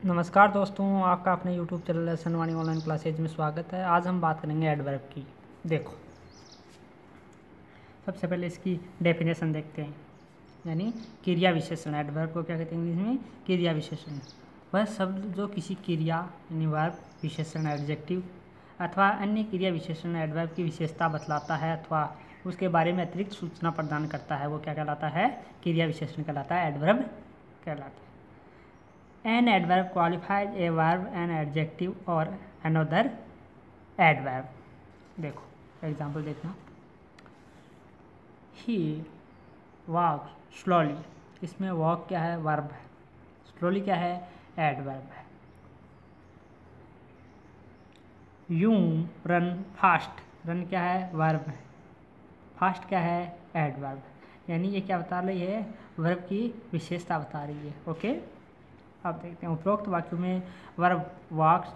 नमस्कार दोस्तों, आपका अपने यूट्यूब चैनल लेसन वाणी ऑनलाइन क्लासेज में स्वागत है। आज हम बात करेंगे एडवर्ब की। देखो, सबसे पहले इसकी डेफिनेशन देखते हैं, यानी क्रिया विशेषण। एडवर्ब को क्या कहते हैं इंग्लिश में? क्रिया विशेषण। वह शब्द जो किसी क्रिया यानी वर्ब, विशेषण, एडजेक्टिव अथवा अन्य क्रिया विशेषण एडवर्ब की विशेषता बतलाता है अथवा उसके बारे में अतिरिक्त सूचना प्रदान करता है, वो क्या कहलाता है? क्रिया विशेषण कहलाता है, एडवर्ब कहलाता है। An adverb qualifies a verb, an adjective or another adverb। देखो एग्जाम्पल देखना, he walks slowly, इसमें walk क्या है? वर्ब है। slowly क्या है? एडवर्ब है। you run fast, रन क्या है? वर्ब है। फास्ट क्या है? एडवर्ब। यानी ये क्या बता रही है? वर्ब की विशेषता बता रही है। ओके, अब देखते हैं उपरोक्त वाक्यों में वर्ब वॉक्स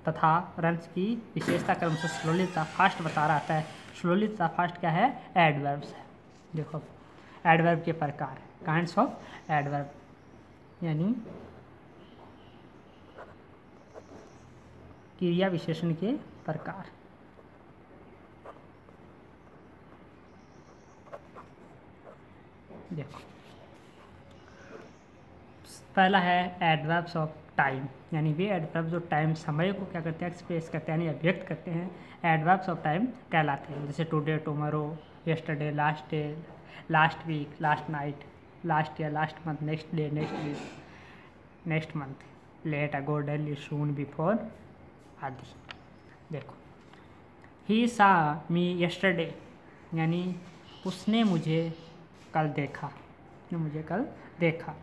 तथा रन्स की विशेषता क्रमशः स्लोली तथा फास्ट बता रहा है। स्लोली तथा फास्ट क्या है? एडवर्ब्स है। देखो एडवर्ब के प्रकार, काइंड्स ऑफ एडवर्ब, यानी क्रिया विशेषण के प्रकार। देखो पहला है एडवर्ब्स ऑफ टाइम, यानी वे एडवर्ब जो टाइम, समय को क्या करते हैं? एक्सप्रेस करते हैं, यानी अभिव्यक्त करते हैं, एडवर्ब्स ऑफ टाइम कहलाते हैं। जैसे today, tomorrow, yesterday, last day, last week, last night, last year, last month, next day, next week, next month, late, ago, daily, soon, before आदि। देखो ही सा मी यस्टरडे, यानी उसने मुझे कल देखा, मुझे कल देखा।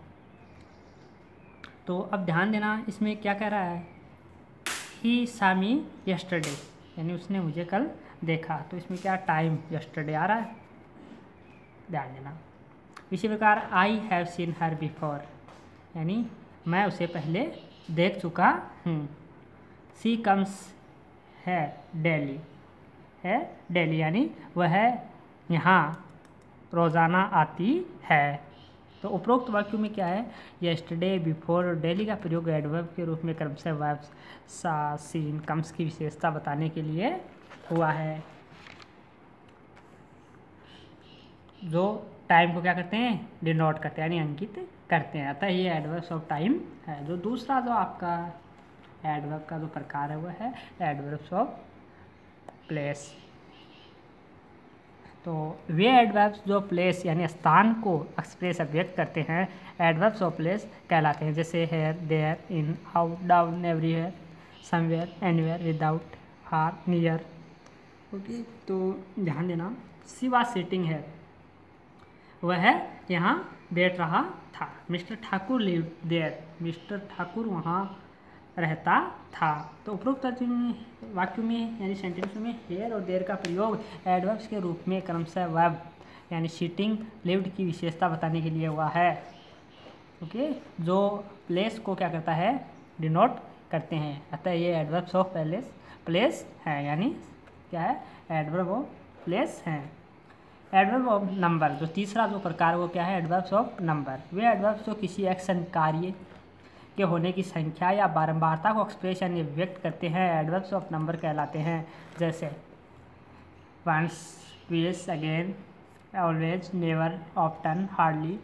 तो अब ध्यान देना, इसमें क्या कह रहा है? ही सा मी यस्टरडे, यानी उसने मुझे कल देखा। तो इसमें क्या टाइम यस्टरडे आ रहा है, ध्यान देना। इसी प्रकार I have seen her before, यानी मैं उसे पहले देख चुका हूँ। सी कम्स है डेली, है डेली, यानी वह यहाँ रोज़ाना आती है। तो उपरोक्त वाक्यों में क्या है? यस्टरडे, बिफोर और डेली का प्रयोग एडवर्ब के रूप में क्रमशः वर्ब सा, सीन, कम्स की विशेषता बताने के लिए हुआ है, जो टाइम को क्या करते हैं? डिनोट करते हैं, यानी अंकित करते हैं। अतः ये एडवर्ब्स ऑफ टाइम है। जो दूसरा जो आपका एडवर्ब का जो प्रकार है वह है एडवर्ब्स ऑफ प्लेस। तो वे एडवर्ब्स जो प्लेस यानी स्थान को एक्सप्रेस अभिव्यक्त करते हैं, एडवर्ब्स ऑफ प्लेस कहलाते हैं। जैसे here, there, in, out, down, everywhere, somewhere, anywhere, without, far, near. Okay, तो ध्यान देना, शी वाज सिटिंग है, वह यहाँ बैठ रहा था। Mr Thakur live there, Mr Thakur वहाँ रहता था। तो उपरोक्त वाक्यों में यानी सेंटेंस में हेयर और देयर का प्रयोग एडवर्ब्स के रूप में क्रमशः वर्ब यानी सिटिंग, लिव्ड की विशेषता बताने के लिए हुआ है। ओके, जो प्लेस को क्या करता है? डिनोट करते हैं। अतः ये एडवर्ब्स ऑफ प्लेस है, यानी क्या है? एडवर्ब ऑफ प्लेस है। एडवर्ब ऑफ नंबर, जो तीसरा जो प्रकार वो क्या है? Adverbs of number. Way adverbs जो किसी एक्शन, कार्य के होने की संख्या या बारंबारता को एक्सप्रेस यानी व्यक्त करते हैं, एडवर्ब्स ऑफ नंबर कहलाते हैं। जैसे once, twice, again, always, never, often, hardly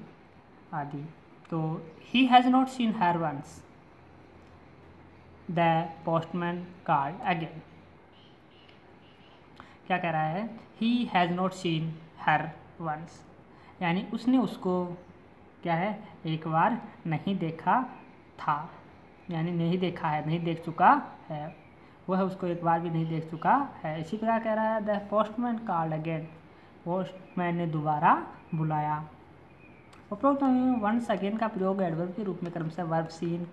आदि। तो he has not seen her once, the postman called again. क्या कह रहा है? He has not seen her once, यानी उसने उसको क्या है? एक बार नहीं देखा था, यानी नहीं देखा है, नहीं देख चुका है, वह उसको एक बार भी नहीं देख चुका है। इसी प्रकार कह रहा है the postman called again, postman ने दोबारा बुलाया। उपरोक्त वंस अगेन का प्रयोग एडवर्ब के रूप में क्रमशः वर्ब, सीन,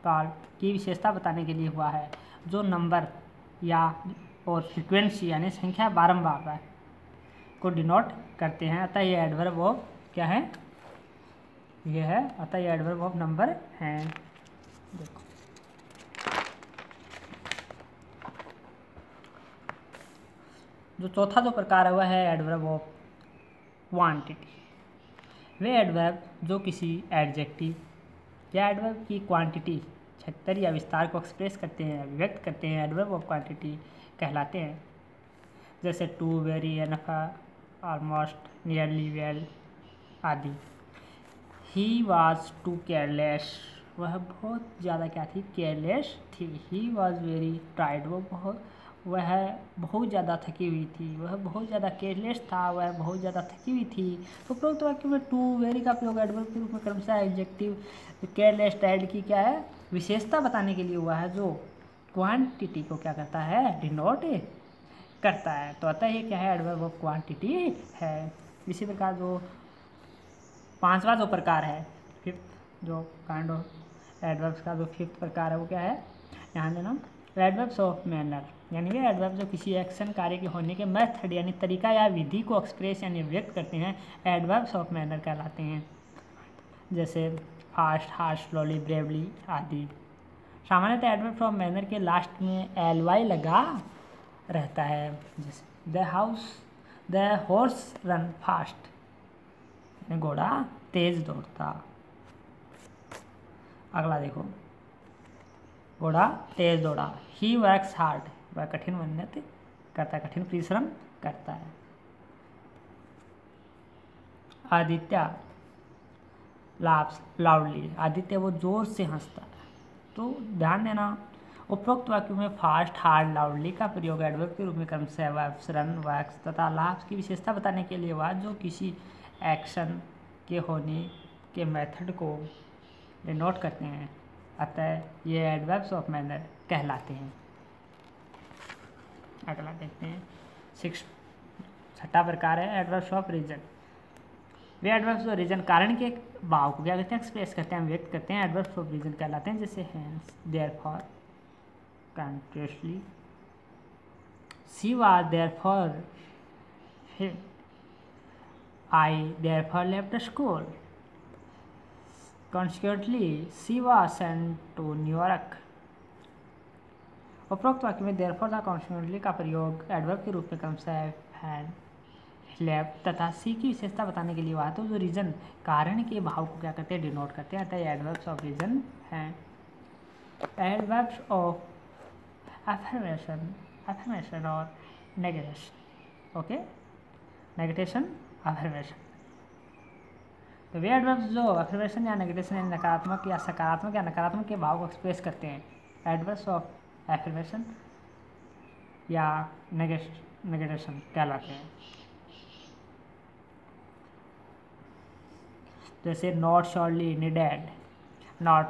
कॉल्ड की विशेषता बताने के लिए हुआ है, जो नंबर या और फ्रीक्वेंसी यानी संख्या बारंबार को डिनोट करते हैं। अतः ये एडवर्ब ऑफ क्या है? यह है, अतः ये एडवर्ब ऑफ नंबर हैं। देखो जो चौथा जो प्रकार है वह है adverb of quantity. Way adverb जो किसी एडजेक्टिव या एडवर्ब की क्वांटिटी 76 या विस्तार को एक्सप्रेस करते हैं, व्यक्त करते हैं, एडवर्ब ऑफ क्वांटिटी कहलाते हैं। जैसे too, very, enough, almost, nearly, well आदि। ही वॉज टू केयरलेस, वह बहुत ज़्यादा क्या थी, केयरलेस थी। ही वॉज वेरी टायर्ड, वह बहुत ज़्यादा थकी हुई थी। वह बहुत ज़्यादा केयरलेस था, वह बहुत ज़्यादा थकी हुई थी। तो उपरोक्त वाक्य में टू, वेरी का प्रयोग एडवर्ब के रूप में क्रमशः एडजेक्टिव केयरलेस, टायर्ड की क्या है, विशेषता बताने के लिए हुआ है, जो क्वांटिटी को क्या करता है, डिनोट करता है। तो अतः ये क्या है, एडवर्ब ऑफ क्वांटिटी है। इसी प्रकार जो पांचवा जो प्रकार है, फिफ्थ जो काइंड ऑफ एडवर्ब्स का जो फिफ्थ प्रकार है वो क्या है, यहाँ देना एडवर्ब्स ऑफ मैनर, यानी कि एडवर्ब जो किसी एक्शन कार्य के होने के मेथड यानी तरीका या विधि को एक्सप्रेस यानी व्यक्त करते हैं, एडवर्ब्स ऑफ मैनर कहलाते हैं। जैसे फास्ट, हार्श, स्लोली, ब्रेवली आदि। सामान्यतः एडवर्ब्स ऑफ मैनर के लास्ट में ly लगा रहता है। जैसे द हॉर्स रन फास्ट, घोड़ा तेज दौड़ता। अगला देखो, घोड़ा तेज दौड़ा। ही वर्क्स हार्ड, वह कठिन मेहनत करता है, कठिन परिश्रम करता है। आदित्य लाफ्स लाउडली, आदित्य वो जोर से हंसता है। तो ध्यान देना, उपरोक्त वाक्यों में फास्ट, हार्ड, लाउडली का प्रयोग एडवर्ब के रूप में क्रमशः वर्ब्स रन, वर्क्स तथा लाफ्स की विशेषता बताने के लिए हुआ, जो किसी एक्शन के होने के मेथड को डिनोट करते हैं। अतः ये एडवर्ब्स ऑफ मैनर कहलाते हैं। अगला देखते हैं, छठा प्रकार है एडवर्ब्स ऑफ रीजन। वे एडवर्ब्स ऑफ रीजन कारण के भाव को क्या करते हैं, एक्सप्रेस करते हैं, व्यक्त करते हैं, एडवर्ब्स ऑफ रीजन कहलाते हैं। जैसे हेंस, देयरफॉर, कंट्रीयसली, she was therefore, I therefore left school, consequently she was sent to New York. उपरोक्त वाक्य में देयरफॉर तथा consequently का प्रयोग एडवर्ब के रूप में क्रमशः हैड, लेफ्ट तथा सी की विशेषता बताने के लिए हुआ। तो जो रीजन कारण के भाव को क्या करते हैं, डिनोट करते हैं। अतः एडवर्ब्स ऑफ रीजन हैं। एडवर्ब्स ऑफ अफर्मेशन और नेगेशन। Okay, negation, affirmation. तो वे एडवर्ब्स जो अफर्मेशन या नेगेशन यानी नकारात्मक या सकारात्मक या नकारात्मक के भाव को एक्सप्रेस करते हैं, एडवर्ब्स ऑफ अफर्मेशन या नेगेशन कहलाते हैं। जैसे not surely, needed, not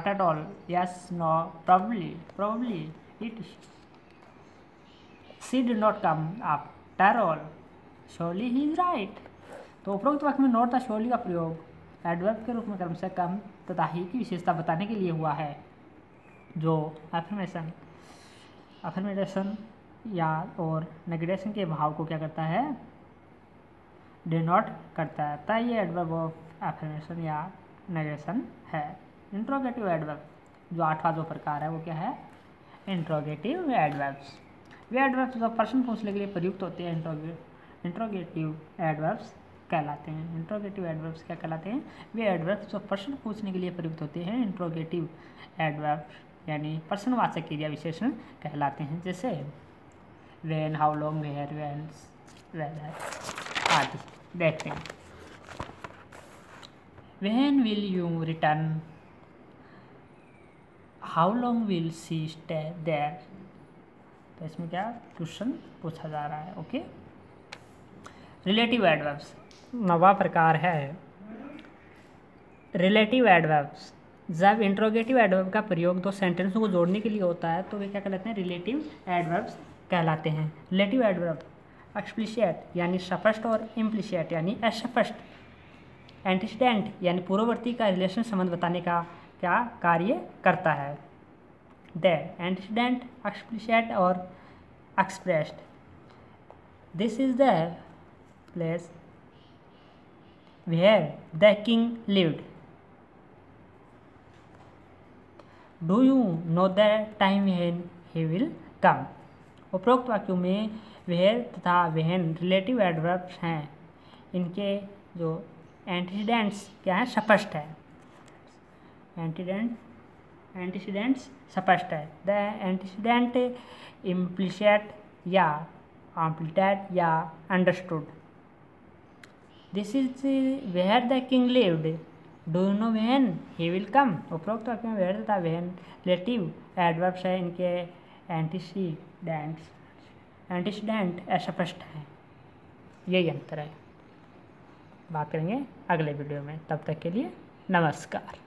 at all, yes, no, probably, it, she did not come after all, surely he is right. तो उपरोक्त वाक्य में नॉट तथा श्योरली का प्रयोग एडवर्ब के रूप में क्रमशः कम तथा ही की विशेषता बताने के लिए हुआ है, जो अफर्मेशन या और नेगेशन के भाव को क्या करता है, डिनोट करता है। तय ये एडवर्ब ऑफ अफर्मेशन या नेगेशन है। इंट्रोगेटिव एडवर्ब जो आठवां जो प्रकार है वो क्या है, इंट्रोगेटिव एडवर्ब्स। वे एडवर्ब्स जो प्रश्न पूछने के लिए प्रयुक्त होते हैं, इंट्रोगेटिव एडवर्ब्स कहलाते हैं। इंट्रोगेटिव एडवर्ब्स क्या कहलाते हैं, वे एडवर्ब्स जो प्रश्न पूछने के लिए प्रयुक्त होते हैं, इंट्रोगेटिव एडवर्ब्स यानी प्रश्नवाचक क्रिया विशेषण कहलाते हैं। जैसे when, how long, where, whence, whether आदि। देखते हैं, when will you return, how long will she stay there. तो इसमें क्या क्वेश्चन पूछा जा रहा है। ओके, रिलेटिव एडवर्ब्स नवा प्रकार है रिलेटिव एडवर्ब्स। जब इंट्रोगेटिव एडवर्ब का प्रयोग दो सेंटेंसों को जोड़ने के लिए होता है तो वे क्या कहलाते हैं, रिलेटिव एडवर्ब्स कहलाते हैं। रिलेटिव एडवर्ब एक्सप्लिसिट यानी स्पष्ट और इम्प्लिसिट यानी अस्पष्ट, एंटीसीडेंट यानी पूर्ववर्ती का रिलेशन संबंध बताने का क्या कार्य करता है। द एंटीसीडेंट, एक्सप्लिसिट और expressed. This is the place where the king lived. Do you know the time when he will come? उपरोक्त वाक्यों में where तथा when रिलेटिव एडवर्ब्स हैं। इनके जो एंटीसीडेंट्स क्या है, स्पष्ट है। एंटीसीडेंट एंटीसीडेंट्स स्पष्ट है। द एंटीसीडेंट इम्प्लिसिट या इम्प्लिटेड या understood. This is where the king lived, do you know when he will come. उपरोक्त वाक्य में वेयर तथा व्हेन रिलेटिव एडवर्ब्स है, इनके एंटीसीडेंट अस्पष्ट है। यही अंतर है। बात करेंगे अगले वीडियो में, तब तक के लिए नमस्कार।